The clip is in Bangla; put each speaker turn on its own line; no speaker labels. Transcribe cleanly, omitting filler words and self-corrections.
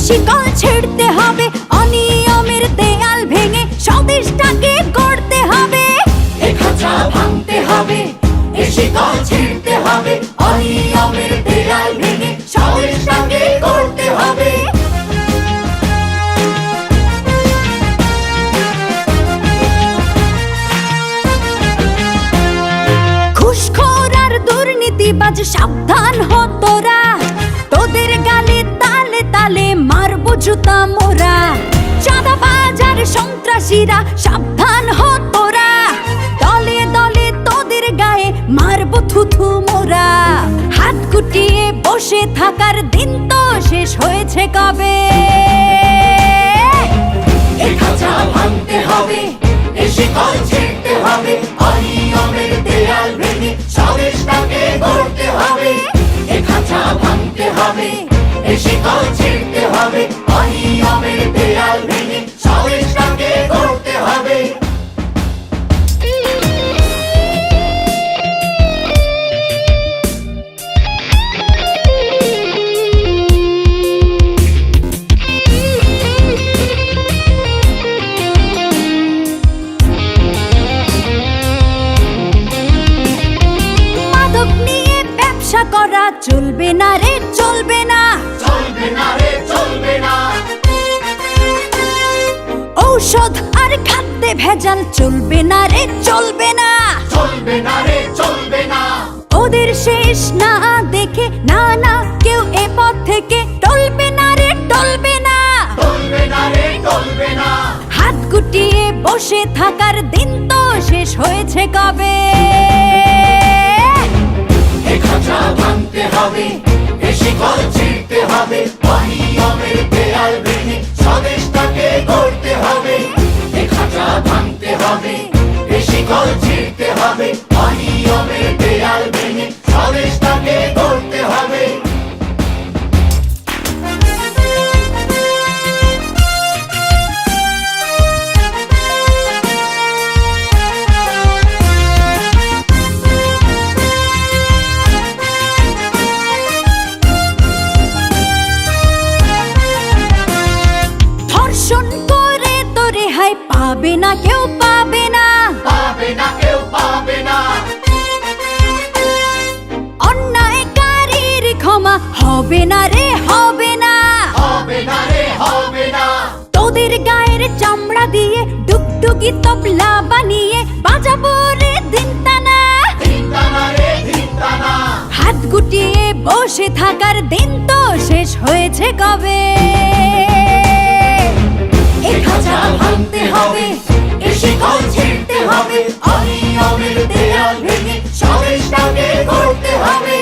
শিকল ছিঁড়তে হবে, অনিয়মের দেয়াল ভেঙে স্বদেশটাকে গড়তে হবে।
এ খাঁচা ভাঙতে হবে, এ শিকল ছিঁড়তে হবে, অনিয়মের দেয়াল ভেঙে স্বদেশটাকে গড়তে হবে।
ঘুষখোর আর দুর্নীতিবাজ সাবধান হ তোরা, তোদের গালে তালে তালে মারবো জুতা মোরা। চাঁদাবাজ আর সন্ত্রাসীরা সাবধান হ তোরা, দলে দলে তোদের গায়ে মারবো থুথু মোরা। হাত গুটিয়ে বসে থাকার দিন তো শেষ হয়েছে কবে।
এ খাঁচা ভাঙতে হবে, এ শিকল ছিঁড়তে হবে, অনিয়মের দেয়াল ভেঙে স্বদেশটাকে গড়তে হবে। এ খাঁচা ভাঙতে হবে, এ শিকল ছিঁড়তে হবে, অনিয়মের দেয়াল ভেঙে স্বদেশটাকে গড়তে হবে।
মাদক নিয়ে ব্যবসা করা চলবে না রে, চলবে না,
চলবে না রে, চলবে না।
ঔষধ আর খাদ্যে ভেজাল চলবে না রে, চলবে না,
চলবে না রে, চলবে না।
ওদের শেষ না দেখে না না কেউ এ পথ থেকে টলবে না রে, টলবে না।
চলবে না রে, চলবে না।
হাত গুটিয়ে বসে থাকার দিন তো শেষ হয়েছে কবে।
এ খাঁচা ভাঙতে হবে, এ শিকল ছিঁড়তে হবে, অনিয়মের দেয়াল ভেঙে স্বদেশটাকে গড়তে হবে। এ খাঁচা ভাঙতে হবে, এ শিকল ছিঁড়তে হবে, অনিয়মের দেয়াল ভেঙে স্বদেশটাকে গড়তে হবে।
ধর্ষণ করে তো রেহাই পাবে না কেউ, পাবে না,
পাবে না কেউ, পাবে না।
অন্যায়কারীর ক্ষমা হবে না রে, হবে না।
হবে না রে, হবে না।
তোদের গায়ের চামড়া দিয়ে ডুগডুগি তবলা বানিয়ে বাজাবো রে দিনটানা।
ধিনতানা রে, ধিনতানা।
হাত গুটিয়ে বসে থাকার দিন তো শেষ হয়েছে কবে।
এ খাঁচা ভাঙতে হবে, এ শিকল ছিঁড়তে হবে, অনিয়মের দেয়াল ভেঙে স্বদেশটাকে গড়তে হবে।